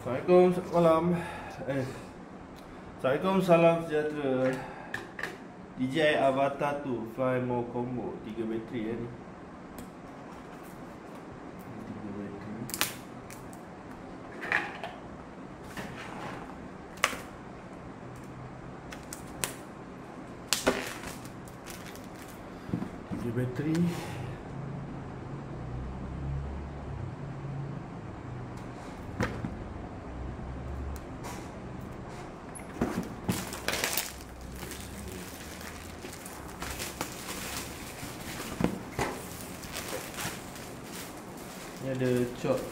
Assalamualaikum, malam. Assalamualaikum, salam sejahtera. DJI Avatar tu Fly More Combo 3 bateri ni. 3 bateri. Bateri. Ni ada cok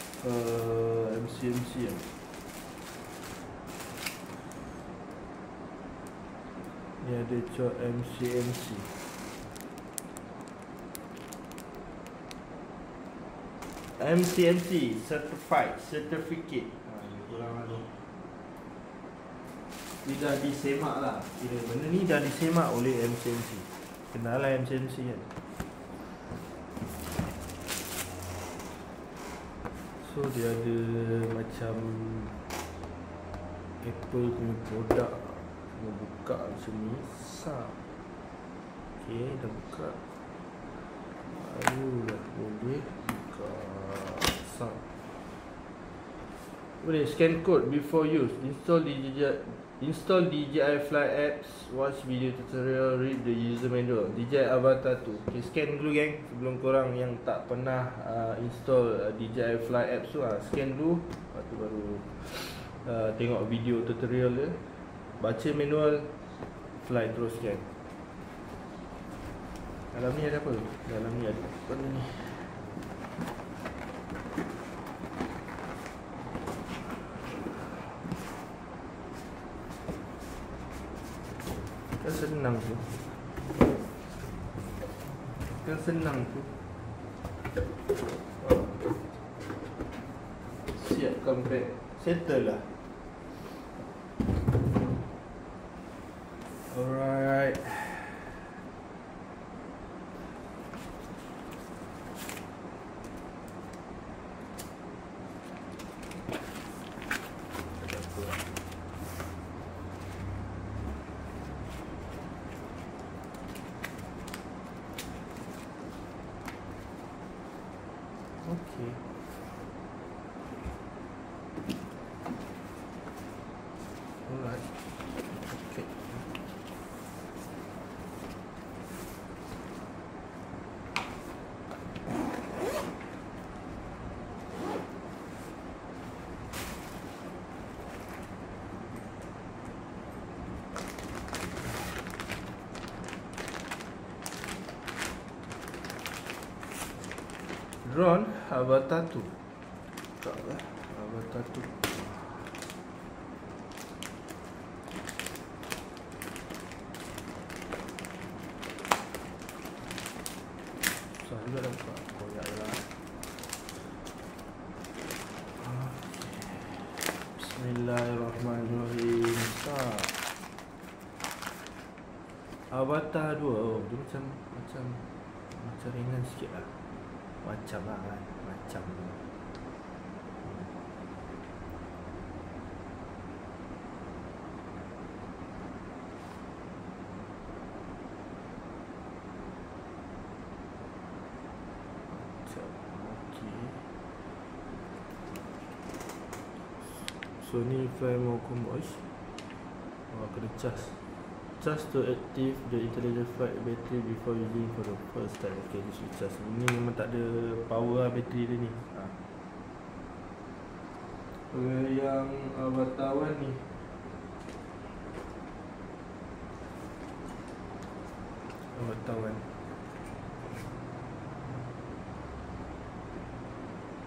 MCMC ya. Ni ada cok MCMC. MCMC certified certificate. Ni kurang lah tu. Ni dah disemak lah. Kira benda ni dah disemak oleh MCMC. Kenal lah MCMC kan. So dia ada macam Apple punya produk. Mau buka macam ni. Okay, dah buka. Baru dah boleh buka sound. Boleh scan code before use. Install DJI Fly apps. Watch video tutorial. Read the user manual. DJI Avatar tu. Okay, scan dulu geng. Sebelum korang yang tak pernah install DJI Fly apps tu, scan dulu. Lepas tu baru tengok video tutorial dia. Baca manual, fly terus scan. Dalam ni ada apa? Dalam ni ada apa ni? Kan senang tu. Kan senang tu. Siapkan bag. Settle lah. Alright. Okay. Alright. Okay. Drone Avatar tu. Taklah Avatar tu. Susah juga nampak. Koyak lah. Bismillahirrahmanirrahim. Avatar 2. Oh, dia macam ringan sikit lah. Macam lah kan. Macam tu. So ni Fly More Combo. Kena charge. Charge to active the intelligent flight battery before using for the first time. Okay, this is charge. Ini memang tak ada power lah bateri dia ni. Yang Avatar 1 ni, Avatar 1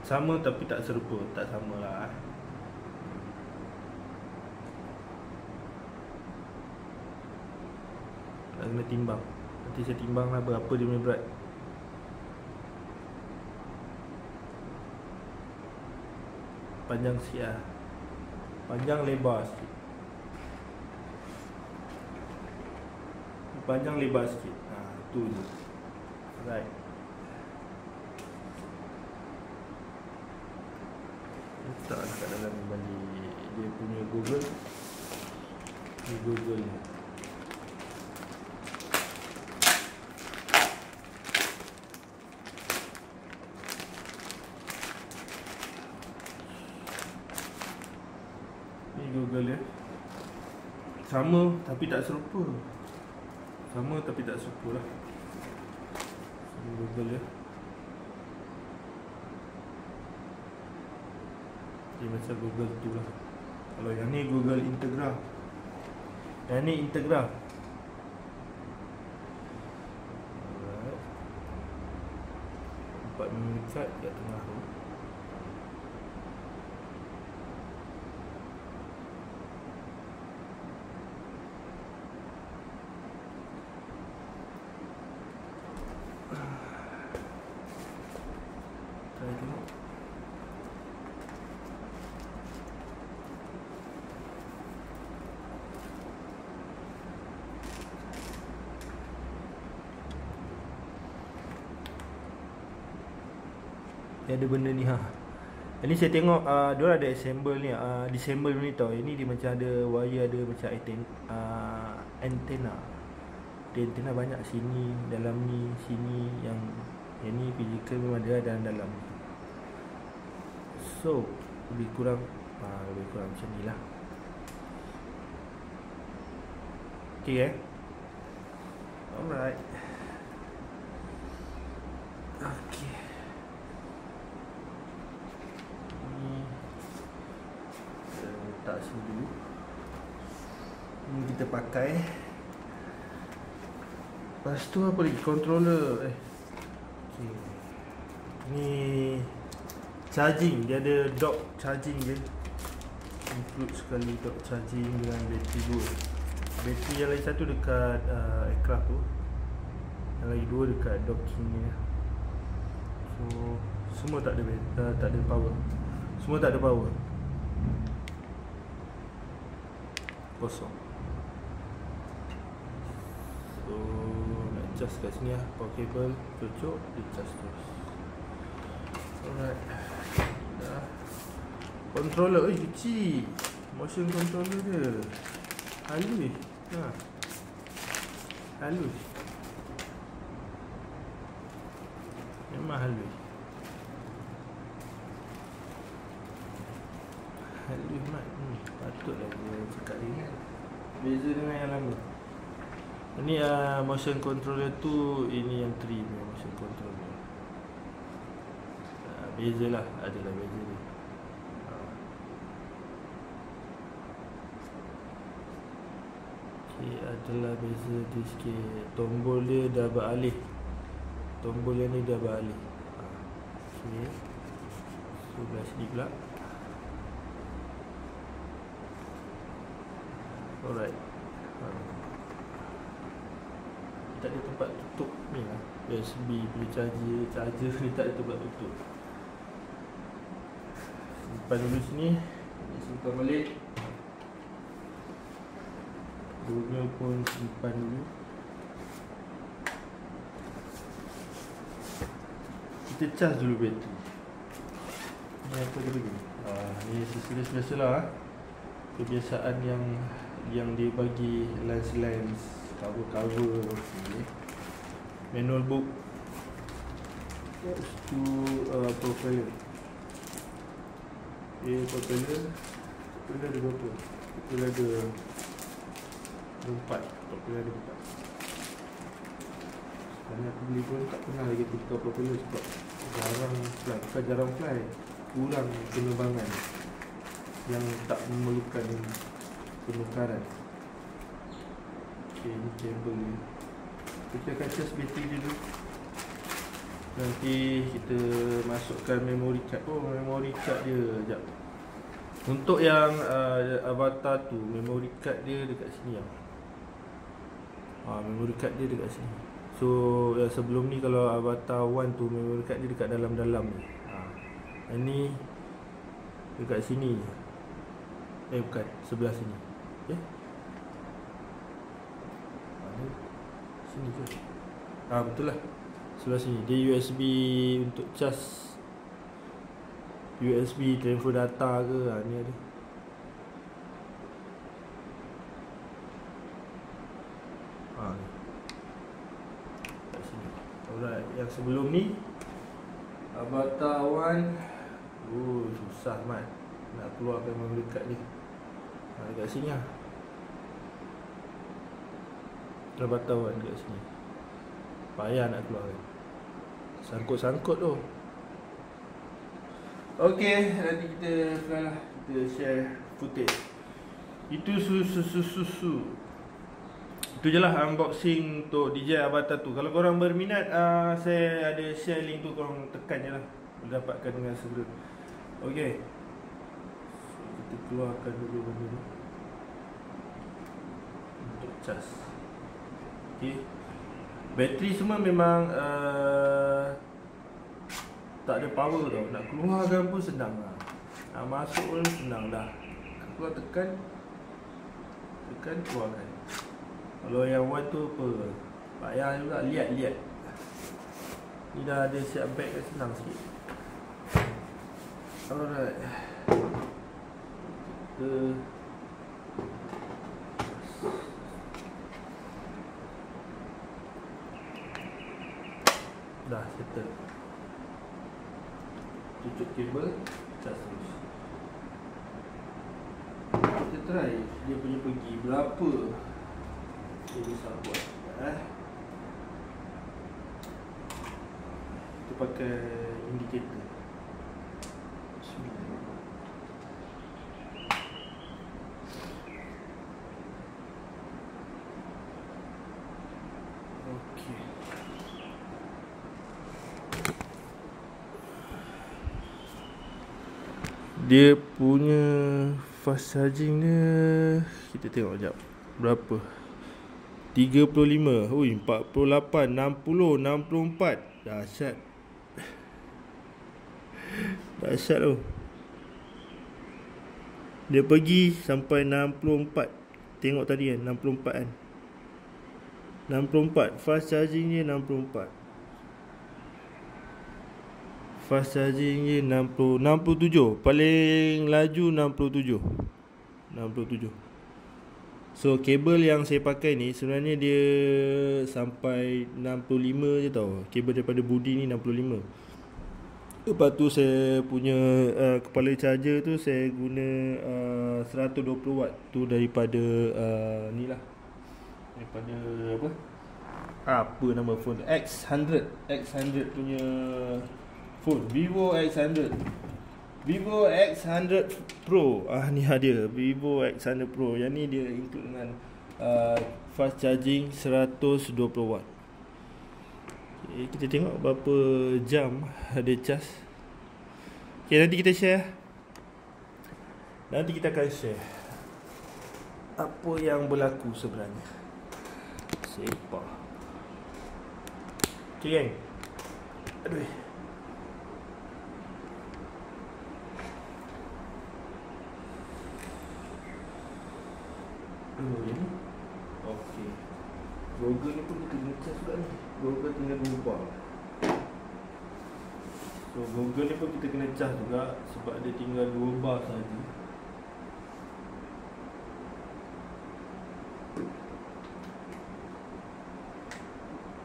sama tapi tak serupa. Tak sama lah. Tak kena timbang. Nanti saya timbang lah berapa dia punya berat. Panjang sikit lah. Panjang lebar sikit. Panjang lebar sikit. Tu je. Right. letaklah kat dalam balik dia punya Google. Ni Google ni. Ni Google ya. Sama tapi tak serupa. Sama tapi tak serupa lah. Ni Google ya. Dia macam Google tu lah. Kalau yang ni Google Integra. Yang ni Integra. Alright. 4 memory card kat tengah tu. Try tengok. Dia ada benda ni ha. Ini saya tengok diorang ada assemble ni, disassemble ni tau. Ini dia macam ada wire, ada macam antena. Dia antena banyak sini, dalam ni, sini. Yang ni physical memang ada dalam. So lebih kurang macam ni lah. Okay alright. Okay. Letak sini dulu. Ini kita pakai. Lepas tu apa lagi? Controller. Okay. Ni charging. Dia ada dock charging dia. Include sekali dock charging dengan bateri 2. Bateri yang lain satu dekat aircraft tu. Yang lagi 2 dekat docking ni. So semua tak ada power. Semua tak ada power. Kosong. So nak charge kat sini lah. Power cable cocok, dia charge terus. Alright. Dah. Controller kecil. Motion controller dia halus. Halus. Memang halus. Halus mat. Patutlah dia cakap ni kan. Beza dengan yang lama. Ini motion controller tu, ini yang 3 motion controller. Beza lah, adalah beza dia. Okay, adalah beza dia sikit. Tombol dia dah beralih. Tombol yang ni dah beralih. Okay. Sebelah sini pula. Alright. Tak ada tempat tutup ni lah. USB punya charger ni tak ada tempat tutup. Simpan dulu sini. Simpan balik. Dunia pun simpan dulu. Kita charge dulu bateri. Ni apa dulu ni? Ni sesuai biasa lah. Kebiasaan yang dia bagi lens, cover. Okay. Manual book. That's to propeller. Propeller ada berapa? Propeller ada 4. Propeller ada 4. Sebenarnya aku beli pun tak pernah lagi tukar propeller sebab jarang fly. Kurang penerbangan yang tak memerlukan penukaran. Okay, ni kabel ni. Kita akan charge bateri dulu. Nanti kita masukkan memory card. Memory card dia. Sekejap. Untuk yang Avatar tu, memory card dia dekat sini lah. Memory card dia dekat sini. So yang sebelum ni kalau Avatar 1 tu, memory card dia dekat dalam-dalam ni. Yang ni dekat sini. Bukan, sebelah sini. Okay. Sini ke? Betul lah. Sebelah sini. Dia USB untuk charge. USB transfer data ke, ni ada. Ni kat sini. Alright, yang sebelum ni Avatar One. Susah mat nak keluarkan memory card ni. Dekat sini lah. Avatar One dekat sini. Payah nak keluarkan. Sangkut-sangkut tu. Okay, nanti kita fly lah. Kita share footage. Itu susu. Itu je lah unboxing untuk DJI Avatar tu. Kalau korang berminat, saya ada share link tu, korang tekan je lah, dapatkan dengan segera. Okay, so, kita keluarkan dulu benda ni untuk cas. Okay, bateri semua memang tak ada power tau. Nak keluarkan pun senang lah, nak masuk pun senang dah. Keluar tekan keluarkan. Kalau yang One tu apa, payah juga, liat. Ni dah ada siap bag, senang sikit. Alright, kita dah settle. Tutup kabel, cas terus. Kita try dia punya pergi berapa dia bisa buat. Kita pakai indikator. Okey. Dia punya fast charging dia, kita tengok sekejap berapa. 35, 48, 60, 64. Dahsyat. Dahsyat tu. Dia pergi sampai 64. Tengok tadi kan, 64 kan. 64, fast charging dia 64. Fast charging dia 67. Paling laju 67. So kabel yang saya pakai ni sebenarnya dia sampai 65 je tau. Kabel daripada Budi ni 65. Lepas tu saya punya kepala charger tu saya guna 120 watt tu daripada ni lah. Daripada apa nama phone tu? X100 punya phone, Vivo X100. Vivo X100 Pro. Ni dia Vivo X100 Pro. Yang ni dia include dengan fast charging 120 watt. Okay, kita tengok berapa jam ada cas. Okay, nanti kita share. Nanti kita akan share apa yang berlaku sebenarnya. Sepah. Okay gang. Aduh. Ini. Okey. Google ni pun kita kena cas juga ni. Google tinggal berubah. So Google ni pun kita kena cas juga sebab dia tinggal 2 bar saja.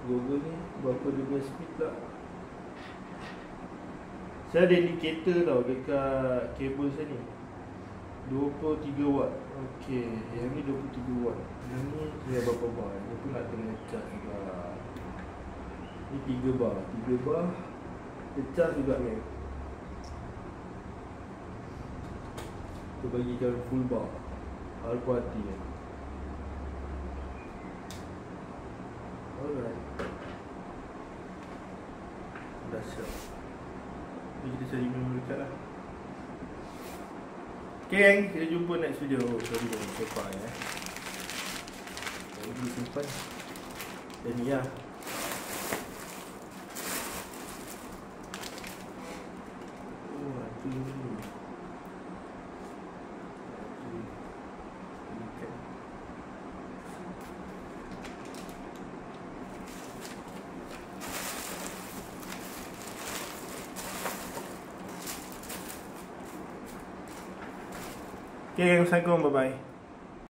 Google ni berapa dia punya speed pula. Saya ada indikator tau dekat kabel saya ni, 23 watt. Okey, yang ni 23 watt. Yang ni tinggal berapa bar? Dia pun nak kena cas juga. Ni 3 bar. 3 bar dia cas juga ni. Kita bagikan full bar. Hati ni. Alright. Dah siap. Jadi kita cari memory card lah. Okay gang, kita jumpa next video. Sorry dah simpan Lagi simpan. Dan ni lah. Okay gang, Assalamualaikum, bye bye.